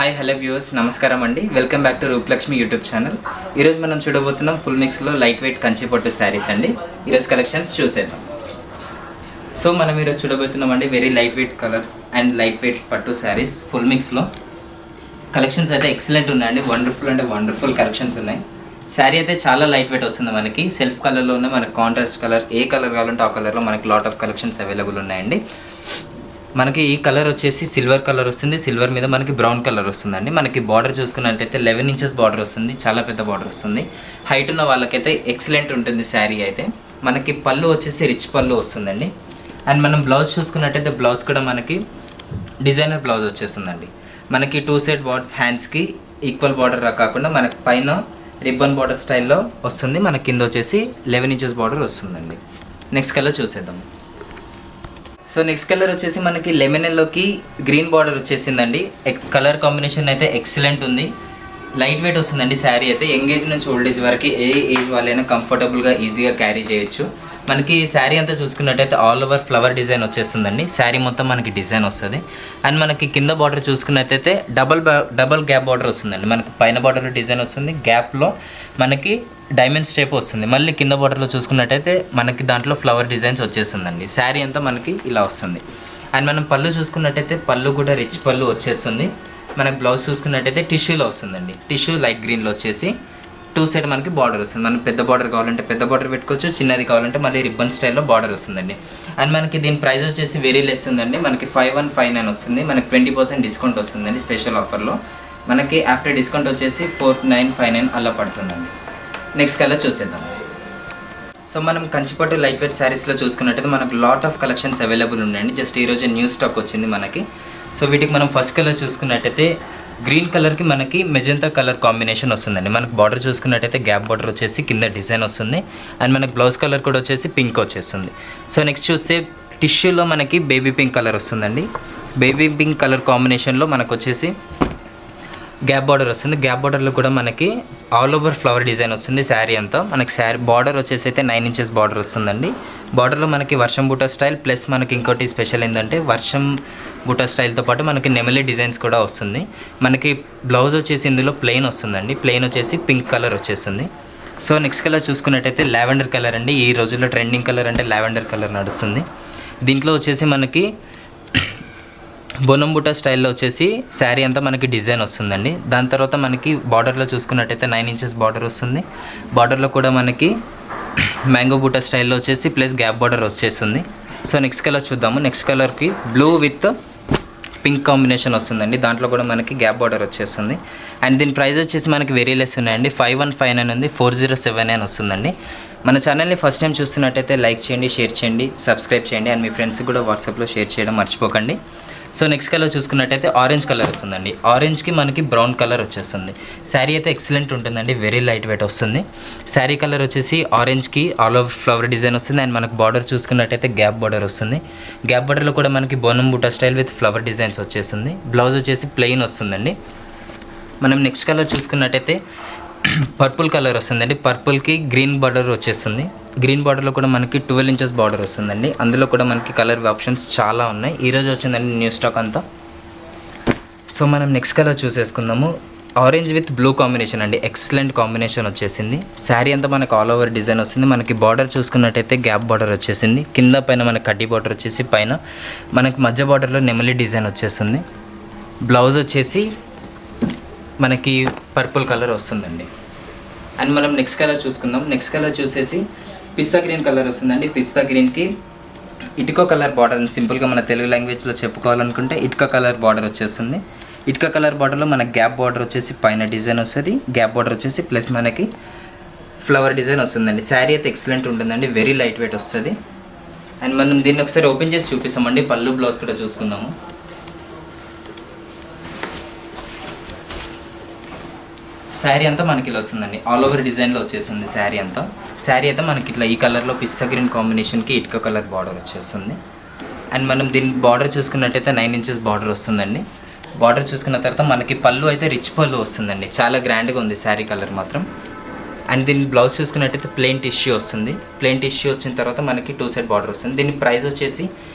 Hi hello viewers, నమస్కారం అండి. Welcome back to Rupalakshmi YouTube channel. ఈరోజు మనం చూడబోతున్నాం ఫుల్ మిక్స్లో లైట్ వెయిట్ కంచి పట్టు శారీస్ అండి. ఈరోజు కలెక్షన్స్ చూసేద్దాం. సో మనం ఈరోజు చూడబోతున్నాం అండి very light weight colours and light weight పట్టు శారీస్ ఫుల్ మిక్స్లో. కలెక్షన్స్ అయితే ఎక్సలెంట్ ఉన్నాయండి. వండర్ఫుల్ కలెక్షన్స్ ఉన్నాయి. శారీ అయితే చాలా లైట్ వెయిట్ వస్తుంది. మనకి సెల్ఫ్ కలర్లో ఉన్న మనకి కాంట్రాస్ట్ కలర్, ఏ కలర్ కావాలంటే ఆ కలర్లో మనకి లాట్ ఆఫ్ కలెక్షన్స్ అవైలబుల్ ఉన్నాయండి. మనకి ఈ కలర్ వచ్చేసి సిల్వర్ కలర్ వస్తుంది. సిల్వర్ మీద మనకి బ్రౌన్ కలర్ వస్తుందండి. మనకి బార్డర్ చూసుకున్నట్టయితే 11 ఇంచెస్ బార్డర్ వస్తుంది. చాలా పెద్ద బార్డర్ వస్తుంది. హైట్ ఉన్న వాళ్ళకైతే ఎక్సలెంట్ ఉంటుంది శారీ అయితే. మనకి పళ్ళు వచ్చేసి రిచ్ పళ్ళు వస్తుందండి. అండ్ మనం బ్లౌజ్ చూసుకున్నట్టయితే బ్లౌజ్ కూడా మనకి డిజైనర్ బ్లౌజ్ వచ్చేస్తుందండి. మనకి 2 సైడ్ బార్డర్స్, హ్యాండ్స్కి ఈక్వల్ బార్డర్ కాకుండా మనకి పైన రిబ్బన్ బార్డర్ స్టైల్లో వస్తుంది. మనకి కింద వచ్చేసి 11 ఇంచెస్ బార్డర్ వస్తుందండి. నెక్స్ట్ కలర్ చూసేద్దాం. సో నెక్స్ట్ కలర్ వచ్చేసి మనకి లెమన్ ఎల్లోకి గ్రీన్ బార్డర్ వచ్చేసిందండి. కలర్ కాంబినేషన్ అయితే ఎక్సలెంట్ ఉంది. లైట్ వెయిట్ వస్తుందండి శారీ అయితే. యంగ్ ఏజ్ నుంచి ఓల్డ్ ఏజ్ వరకు ఏ ఏజ్ వాళ్ళైనా కంఫర్టబుల్గా ఈజీగా క్యారీ చేయొచ్చు. మనకి శారీ అంతా చూసుకున్నట్టయితే ఆల్ ఓవర్ ఫ్లవర్ డిజైన్ వచ్చేస్తుందండి. శారీ మొత్తం మనకి డిజైన్ వస్తుంది. అండ్ మనకి కింద బార్డర్ చూసుకున్నట్టయితే డబల్ గ్యాప్ బార్డర్ వస్తుందండి. మనకి పైన బార్డర్లో డిజైన్ వస్తుంది, గ్యాప్లో మనకి డైమండ్ స్టేప్ వస్తుంది. మళ్ళీ కింద బార్డర్లో చూసుకున్నట్టయితే మనకి దాంట్లో ఫ్లవర్ డిజైన్స్ వచ్చేస్తుందండి. శారీ అంతా మనకి ఇలా వస్తుంది. అండ్ మనం పళ్ళు చూసుకున్నట్టయితే పళ్ళు కూడా రిచ్ పళ్ళు వచ్చేస్తుంది. మనకి బ్లౌజ్ చూసుకున్నట్టయితే టిష్యూలో వస్తుందండి. టిష్యూ లైట్ గ్రీన్లో వచ్చేసి 2 సైడ్ మనకి బార్డర్ వస్తుంది. మనం పెద్ద బార్డర్ కావాలంటే పెద్ద బార్డర్ పెట్టుకోవచ్చు, చిన్నది కావాలంటే మళ్ళీ రిబ్బన్ స్టైల్లో బార్డర్ వస్తుందండి. అండ్ మనకి దీని ప్రైస్ వచ్చేసి వెరీ లెస్ ఉందండి. మనకి 5159 వస్తుంది. మనకి 20% డిస్కౌంట్ వస్తుందండి స్పెషల్ ఆఫర్లో. మనకి ఆఫ్టర్ డిస్కౌంట్ వచ్చేసి 4959 అలా పడుతుందండి. నెక్స్ట్ కలర్ చూసేద్దాం. సో మనం కంచిపట్టు లైట్ వెయిట్ శారీస్లో చూసుకున్నట్టయితే మనకు లాట్ ఆఫ్ కలెక్షన్స్ అవైలబుల్ ఉన్నాయండి. జస్ట్ ఈరోజు న్యూ స్టాక్ వచ్చింది మనకి. సో వీటికి మనం ఫస్ట్ కలర్ చూసుకున్నట్టయితే గ్రీన్ కలర్కి మనకి మెజంతా కలర్ కాంబినేషన్ వస్తుందండి. మనకు బార్డర్ చూసుకున్నట్టయితే గ్యాప్ బార్డర్ వచ్చేసి కింద డిజైన్ వస్తుంది. అండ్ మనకి బ్లౌజ్ కలర్ కూడా వచ్చేసి పింక్ వచ్చేస్తుంది. సో నెక్స్ట్ చూస్తే టిష్యూలో మనకి బేబీ పింక్ కలర్ వస్తుందండి. బేబీ పింక్ కలర్ కాంబినేషన్లో మనకు వచ్చేసి గ్యాప్ బార్డర్ వస్తుంది. గ్యాప్ బార్డర్లో కూడా మనకి ఆల్ ఓవర్ ఫ్లవర్ డిజైన్ వస్తుంది. శారీ అంతా మనకి శారీ బార్డర్ వచ్చేసి అయితే 9 ఇంచెస్ బార్డర్ వస్తుందండి. బార్డర్లో మనకి వర్షం బూటా స్టైల్ ప్లస్ మనకి ఇంకోటి స్పెషల్ ఏంటంటే వర్షం బూటా స్టైల్తో పాటు మనకి నెమలి డిజైన్స్ కూడా వస్తుంది. మనకి బ్లౌజ్ వచ్చేసి ఇందులో ప్లెయిన్ వస్తుందండి. ప్లెయిన్ వచ్చేసి పింక్ కలర్ వచ్చేస్తుంది. సో నెక్స్ట్ కలర్ చూసుకున్నట్టయితే లావెండర్ కలర్ అండి. ఈ రోజుల్లో ట్రెండింగ్ కలర్ అంటే లావెండర్ కలర్ నడుస్తుంది. దీంట్లో వచ్చేసి మనకి బొనం బుట్ట స్టైల్లో వచ్చేసి శారీ అంతా మనకి డిజైన్ వస్తుందండి. దాని తర్వాత మనకి బార్డర్లో చూసుకున్నట్టయితే 9 ఇంచెస్ బార్డర్ వస్తుంది. బార్డర్లో కూడా మనకి మ్యాంగో బుట్ట స్టైల్లో వచ్చేసి ప్లస్ గ్యాప్ బార్డర్ వచ్చేస్తుంది. సో నెక్స్ట్ కలర్ చూద్దాము. నెక్స్ట్ కలర్కి బ్లూ విత్ పింక్ కాంబినేషన్ వస్తుందండి. దాంట్లో కూడా మనకి గ్యాప్ బార్డర్ వచ్చేస్తుంది. అండ్ దీని ప్రైస్ వచ్చేసి మనకి వెరీ లెస్ ఉన్నాయండి. 5159 ఉంది. 4079 వస్తుందండి. మన ఛానల్ని ఫస్ట్ టైం చూస్తున్నట్టయితే లైక్ చేయండి, షేర్ చేయండి, సబ్స్క్రైబ్ చేయండి. అండ్ మీ ఫ్రెండ్స్కి కూడా వాట్సాప్లో షేర్ చేయడం మర్చిపోకండి. సో నెక్స్ట్ కలర్ చూసుకున్నట్టయితే ఆరెంజ్ కలర్ వస్తుందండి. ఆరెంజ్కి మనకి బ్రౌన్ కలర్ వచ్చేస్తుంది. శారీ అయితే ఎక్సలెంట్ ఉంటుందండి. వెరీ లైట్ వెయిట్ వస్తుంది. శారీ కలర్ వచ్చేసి ఆరెంజ్కి ఆల్ ఓవర్ ఫ్లవర్ డిజైన్ వస్తుంది. అండ్ మనకు బార్డర్ చూసుకున్నట్టయితే గ్యాప్ బార్డర్ వస్తుంది. గ్యాప్ బార్డర్లో కూడా మనకి బోనం బూటా స్టైల్ విత్ ఫ్లవర్ డిజైన్స్ వచ్చేస్తుంది. బ్లౌజ్ వచ్చేసి ప్లెయిన్ వస్తుందండి. మనం నెక్స్ట్ కలర్ చూసుకున్నట్టయితే పర్పుల్ కలర్ వస్తుందండి. పర్పుల్కి గ్రీన్ బార్డర్ వచ్చేస్తుంది. గ్రీన్ బార్డర్లో కూడా మనకి 12 ఇంచెస్ బార్డర్ వస్తుందండి. అందులో కూడా మనకి కలర్ ఆప్షన్స్ చాలా ఉన్నాయి. ఈరోజు వచ్చిందండి న్యూ స్టాక్ అంతా. సో మనం నెక్స్ట్ కలర్ చూసేసుకుందాము. ఆరెంజ్ విత్ బ్లూ కాంబినేషన్ అండి. ఎక్సలెంట్ కాంబినేషన్ వచ్చేసింది. శారీ అంతా మనకి ఆల్ ఓవర్ డిజైన్ వస్తుంది. మనకి బార్డర్ చూసుకున్నట్టయితే గ్యాప్ బార్డర్ వచ్చేసింది. కింద పైన మనకి కడ్డీ బార్డర్ వచ్చేసి పైన మనకి మధ్య బార్డర్లో నెమలి డిజైన్ వచ్చేస్తుంది. బ్లౌజ్ వచ్చేసి మనకి పర్పుల్ కలర్ వస్తుందండి. అండ్ మనం నెక్స్ట్ కలర్ చూసుకుందాం. నెక్స్ట్ కలర్ చూసేసి పిస్తా గ్రీన్ కలర్ వస్తుందండి. పిస్తా గ్రీన్కి ఇటుక కలర్ బార్డర్, సింపుల్గా మన తెలుగు లాంగ్వేజ్లో చెప్పుకోవాలనుకుంటే ఇటుక కలర్ బార్డర్ వచ్చేస్తుంది. ఇటుక కలర్ బార్డర్లో మనకి గ్యాప్ బార్డర్ వచ్చేసి పైన డిజైన్ వస్తుంది. గ్యాప్ బార్డర్ వచ్చేసి ప్లస్ మనకి ఫ్లవర్ డిజైన్ వస్తుందండి. శారీ అయితే ఎక్సలెంట్ ఉంటుందండి. వెరీ లైట్ వెయిట్ వస్తుంది. అండ్ మనం దీన్ని ఒకసారి ఓపెన్ చేసి చూపిస్తామండి. పళ్ళు బ్లౌజ్ కూడా చూసుకుందాము. శారీ అంతా మనకి ఇలా వస్తుందండి. ఆల్ ఓవర్ డిజైన్లో వచ్చేస్తుంది శారీ అంతా. శారీ అయితే మనకి ఇట్లా ఈ కలర్లో పిస్తా గ్రీన్ కాంబినేషన్కి ఇటుక కలర్ బార్డర్ వచ్చేస్తుంది. అండ్ మనం దీని బార్డర్ చూసుకున్నట్టయితే 9 ఇంచెస్ బార్డర్ వస్తుందండి. బార్డర్ చూసుకున్న తర్వాత మనకి పళ్ళు అయితే రిచ్ పళ్ళు వస్తుందండి. చాలా గ్రాండ్గా ఉంది శారీ కలర్ మాత్రం. అండ్ దీని బ్లౌజ్ చూసుకున్నట్టయితే ప్లెయిన్ టిష్యూ వస్తుంది. ప్లెయిన్ టిష్యూ వచ్చిన తర్వాత మనకి 2 సైడ్ బార్డర్ వస్తుంది. దీని ప్రైస్ వచ్చేసి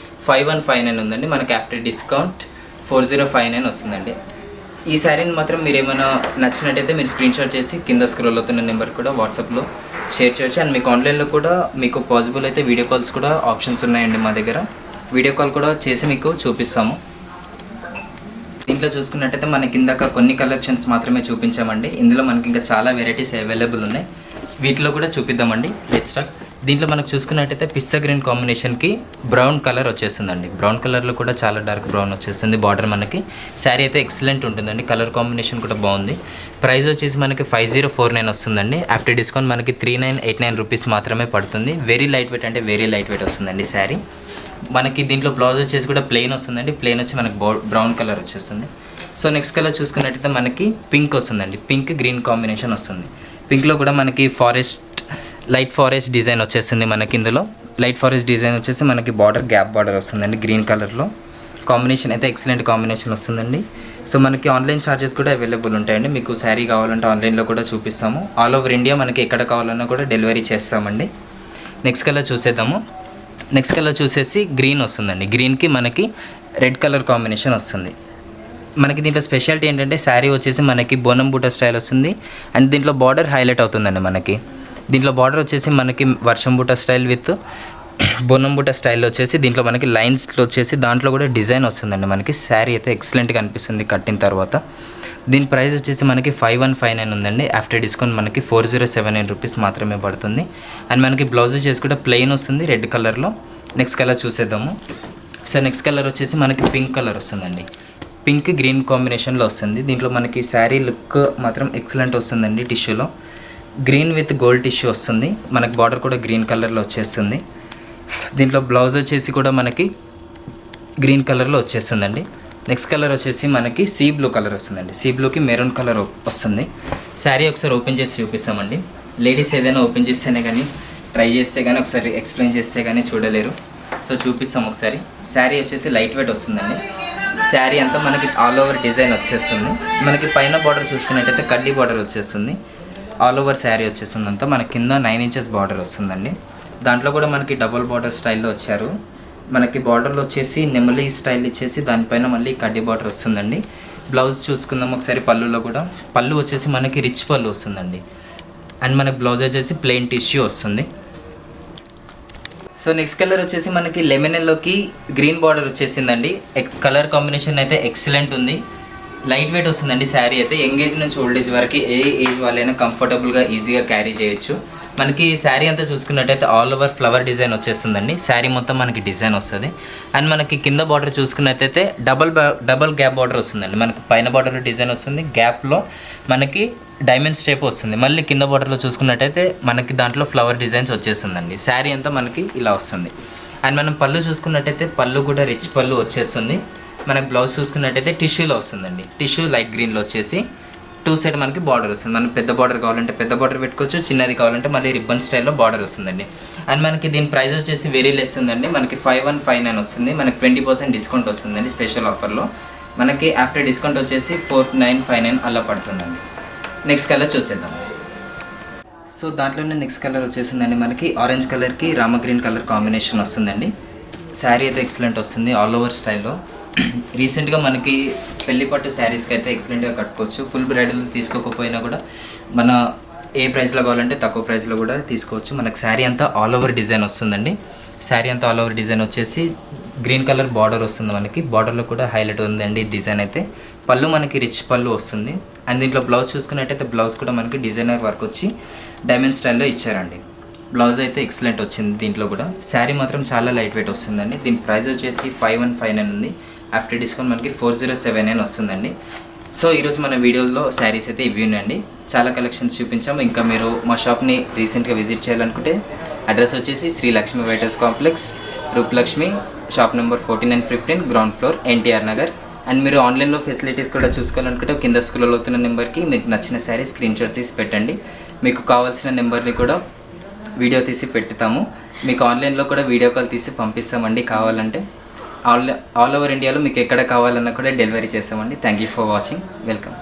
5159 ఉందండి. మనకి ఆఫ్టర్ డిస్కౌంట్ 4059 వస్తుందండి. ఈ శారీని మాత్రం మీరు ఏమైనా నచ్చినట్టయితే మీరు స్క్రీన్ షాట్ చేసి కింద స్క్రోల్ అవుతున్న నెంబర్ కూడా వాట్సాప్లో షేర్ చేయొచ్చు. అండ్ మీకు ఆన్లైన్లో కూడా మీకు పాసిబుల్ అయితే వీడియో కాల్స్ కూడా ఆప్షన్స్ ఉన్నాయండి మా దగ్గర. వీడియో కాల్ కూడా చేసి మీకు చూపిస్తాము. దీంట్లో చూసుకున్నట్టయితే మనకి ఇందాక కొన్ని కలెక్షన్స్ మాత్రమే చూపించామండి. ఇందులో మనకి ఇంకా చాలా వెరైటీస్ అవైలబుల్ ఉన్నాయి. వీటిలో కూడా చూపిద్దామండి. Let's start. దీంట్లో మనకు చూసుకున్నట్టయితే పిస్తా గ్రీన్ కాంబినేషన్కి బ్రౌన్ కలర్ వచ్చేస్తుందండి. బ్రౌన్ కలర్లో కూడా చాలా డార్క్ బ్రౌన్ వచ్చేస్తుంది. బార్డర్ మనకి శారీ అయితే ఎక్సలెంట్ ఉంటుందండి. కలర్ కాంబినేషన్ కూడా బాగుంది. ప్రైస్ వచ్చేసి మనకి 5049 వస్తుందండి. ఆఫ్టర్ డిస్కౌంట్ మనకి 3989 రూపీస్ మాత్రమే పడుతుంది. వెరీ లైట్ వెయిట్ అంటే వెరీ లైట్ వెయిట్ వస్తుందండి శారీ. మనకి దీంట్లో బ్లౌజ్ వచ్చేసి కూడా ప్లెయిన్ వస్తుందండి. ప్లెయిన్ వచ్చి మనకి బ్రౌన్ కలర్ వచ్చేస్తుంది. సో నెక్స్ట్ కలర్ చూసుకున్నట్టయితే మనకి పింక్ వస్తుందండి. పింక్ గ్రీన్ కాంబినేషన్ వస్తుంది. పింక్లో కూడా మనకి లైట్ ఫారెస్ట్ డిజైన్ వచ్చేస్తుంది. మనకి ఇందులో లైట్ ఫారెస్ట్ డిజైన్ వచ్చేసి మనకి బార్డర్ గ్యాప్ బార్డర్ వస్తుందండి. గ్రీన్ కలర్లో కాంబినేషన్ అయితే ఎక్సలెంట్ కాంబినేషన్ వస్తుందండి. సో మనకి ఆన్లైన్ ఛార్జెస్ కూడా అవైలబుల్ ఉంటాయండి. మీకు శారీ కావాలంటే ఆన్లైన్లో కూడా చూపిస్తాము. ఆల్ ఓవర్ ఇండియా మనకి ఎక్కడ కావాలన్నా కూడా డెలివరీ చేస్తామండి. నెక్స్ట్ కలర్ చూసేద్దాము. నెక్స్ట్ కలర్ చూసేసి గ్రీన్ వస్తుందండి. గ్రీన్కి మనకి రెడ్ కలర్ కాంబినేషన్ వస్తుంది. మనకి దీంట్లో స్పెషాలిటీ ఏంటంటే శారీ వచ్చేసి మనకి బోనం బూటా స్టైల్ వస్తుంది. అండ్ దీంట్లో బార్డర్ హైలైట్ అవుతుందండి. మనకి దీంట్లో బార్డర్ వచ్చేసి మనకి వర్షం బూటా స్టైల్ విత్ బోనం బూటా స్టైల్లో వచ్చేసి దీంట్లో మనకి లైన్స్లో వచ్చేసి దాంట్లో కూడా డిజైన్ వస్తుందండి. మనకి శారీ అయితే ఎక్సలెంట్గా అనిపిస్తుంది కట్టిన తర్వాత. దీని ప్రైస్ వచ్చేసి మనకి 5159 ఉందండి. ఆఫ్టర్ డిస్కౌంట్ మనకి 4079 రూపీస్ మాత్రమే పడుతుంది. అండ్ మనకి బ్లౌజ్ వచ్చేసి కూడా ప్లెయిన్ వస్తుంది రెడ్ కలర్లో. నెక్స్ట్ కలర్ చూసేద్దాము. సో నెక్స్ట్ కలర్ వచ్చేసి మనకి పింక్ కలర్ వస్తుందండి. పింక్ గ్రీన్ కాంబినేషన్లో వస్తుంది. దీంట్లో మనకి శారీ లుక్ మాత్రం ఎక్సలెంట్ వస్తుందండి. టిష్యూలో గ్రీన్ విత్ గోల్డ్ టిష్యూ వస్తుంది. మనకి బార్డర్ కూడా గ్రీన్ కలర్లో వచ్చేస్తుంది. దీంట్లో బ్లౌజ్ వచ్చేసి కూడా మనకి గ్రీన్ కలర్లో వచ్చేస్తుందండి. నెక్స్ట్ కలర్ వచ్చేసి మనకి సీ బ్లూ కలర్ వస్తుందండి. సీ బ్లూకి మెరూన్ కలర్ వస్తుంది. శారీ ఒకసారి ఓపెన్ చేసి చూపిస్తామండి. లేడీస్ ఏదైనా ఓపెన్ చేస్తేనే కానీ ట్రై చేస్తే కానీ ఒకసారి ఎక్స్ప్లెయిన్ చేస్తే కానీ చూడలేరు. సో చూపిస్తాం ఒకసారి. శారీ వచ్చేసి లైట్ వెయిట్ వస్తుందండి. శారీ అంతా మనకి ఆల్ ఓవర్ డిజైన్ వచ్చేస్తుంది. మనకి పైన బార్డర్ చూసుకున్నట్టయితే కడ్డీ బార్డర్ వచ్చేస్తుంది. ఆల్ ఓవర్ శారీ వచ్చేస్తుంది అంతా. మన కింద 9 ఇంచెస్ బార్డర్ వస్తుందండి. దాంట్లో కూడా మనకి డబుల్ బార్డర్ స్టైల్లో వచ్చారు. మనకి బార్డర్లో వచ్చేసి నెమలి స్టైల్ ఇచ్చేసి దానిపైన మళ్ళీ కడ్డీ బార్డర్ వస్తుందండి. బ్లౌజ్ చూసుకుందాం ఒకసారి. పళ్ళులో కూడా పళ్ళు వచ్చేసి మనకి రిచ్ పళ్ళు వస్తుందండి. అండ్ మనకి బ్లౌజ్ వచ్చేసి ప్లెయిన్ టిష్యూ వస్తుంది. సో నెక్స్ట్ కలర్ వచ్చేసి మనకి లెమన్ ఎల్లోకి గ్రీన్ బార్డర్ వచ్చేసిందండి. కలర్ కాంబినేషన్ అయితే ఎక్సలెంట్ ఉంది. లైట్ వెయిట్ వస్తుందండి శారీ అయితే. యంగ్ ఏజ్ నుంచి ఓల్డ్ ఏజ్ వరకు ఏ ఏజ్ వాళ్ళైనా కంఫర్టబుల్గా ఈజీగా క్యారీ చేయొచ్చు. మనకి శారీ అంతా చూసుకున్నట్టయితే ఆల్ ఓవర్ ఫ్లవర్ డిజైన్ వచ్చేస్తుందండి. శారీ మొత్తం మనకి డిజైన్ వస్తుంది. అండ్ మనకి కింద బార్డర్ చూసుకున్నట్టయితే డబల్ గ్యాప్ బార్డర్ వస్తుందండి. మనకి పైన బార్డర్లో డిజైన్ వస్తుంది. గ్యాప్లో మనకి డైమండ్ స్టేప్ వస్తుంది. మళ్ళీ కింద బార్డర్లో చూసుకున్నట్టయితే మనకి దాంట్లో ఫ్లవర్ డిజైన్స్ వచ్చేస్తుందండి. శారీ అంతా మనకి ఇలా వస్తుంది. అండ్ మనం పళ్ళు చూసుకున్నట్టయితే పళ్ళు కూడా రిచ్ పళ్ళు వచ్చేస్తుంది. మనకి బ్లౌజ్ చూసుకున్నట్టయితే టిష్యూలో వస్తుందండి. టిష్యూ లైట్ గ్రీన్లో వచ్చేసి 2 సైడ్ మనకి బార్డర్ వస్తుంది. మనకి పెద్ద బార్డర్ కావాలంటే పెద్ద బార్డర్ పెట్టుకోవచ్చు. చిన్నది కావాలంటే మళ్ళీ రిబ్బన్ స్టైల్లో బార్డర్ వస్తుందండి. అండ్ మనకి దీని ప్రైస్ వచ్చేసి వెరీ లెస్ ఉందండి. మనకి 5159 వస్తుంది. మనకి 20% డిస్కౌంట్ వస్తుందండి స్పెషల్ ఆఫర్లో. మనకి ఆఫ్టర్ డిస్కౌంట్ వచ్చేసి 4959 అలా పడుతుందండి. నెక్స్ట్ కలర్ చూసేద్దాం. సో దాంట్లోనే నెక్స్ట్ కలర్ వచ్చేసిందండి. మనకి ఆరెంజ్ కలర్కి రామ గ్రీన్ కలర్ కాంబినేషన్ వస్తుందండి. శారీ అయితే ఎక్సలెంట్ వస్తుంది ఆల్ ఓవర్ స్టైల్లో. రీసెంట్గా మనకి పెళ్లి పట్టు శారీస్కి అయితే ఎక్సలెంట్గా కట్టుకోవచ్చు. ఫుల్ బ్రైడల్ తీసుకోకపోయినా కూడా మన ఏ ప్రైస్లో కావాలంటే తక్కువ ప్రైస్లో కూడా తీసుకోవచ్చు. మనకి శారీ అంతా ఆల్ ఓవర్ డిజైన్ వస్తుందండి. శారీ అంతా ఆల్ ఓవర్ డిజైన్ వచ్చేసి గ్రీన్ కలర్ బార్డర్ వస్తుంది. మనకి బార్డర్లో కూడా హైలైట్ ఉందండి డిజైన్ అయితే. పళ్ళు మనకి రిచ్ పళ్ళు వస్తుంది. అండ్ దీంట్లో బ్లౌజ్ చూసుకున్నట్టయితే బ్లౌజ్ కూడా మనకి డిజైనర్ వర్క్ వచ్చి డైమండ్ స్టైల్లో ఇచ్చారండి. బ్లౌజ్ అయితే ఎక్సలెంట్ వచ్చింది. దీంట్లో కూడా శారీ మాత్రం చాలా లైట్ వెయిట్ వస్తుందండి. దీని ప్రైస్ వచ్చేసి 5159 ఉంది. ఆఫ్టర్ డిస్కౌంట్ మనకి 4079 వస్తుందండి. సో ఈరోజు మన వీడియోస్లో శారీస్ అయితే ఇవి ఉన్నాయండి. చాలా కలెక్షన్స్ చూపించాము. ఇంకా మీరు మా షాప్ని రీసెంట్గా విజిట్ చేయాలనుకుంటే అడ్రస్ వచ్చేసి Shri Lakshmi waiters complex, Rupalakshmi, shop number 4915, ground floor, NTR Nagar. And మీరు ఆన్లైన్లో ఫెసిలిటీస్ కూడా చూసుకోవాలనుకుంటే కింద స్క్రోల్ అవుతున్న నెంబర్కి మీకు నచ్చిన శారీ స్క్రీన్ షాట్ తీసి పెట్టండి. మీకు కావాల్సిన నెంబర్ని కూడా వీడియో తీసి పెట్టుతాము. మీకు ఆన్లైన్లో కూడా వీడియో కాల్ తీసి పంపిస్తామండి. కావాలంటే ఆల్ ఓవర్ ఇండియాలో మీకు ఎక్కడ కావాలన్నా కూడా డెలివరీ చేస్తామండి. Thank you for watching. Welcome.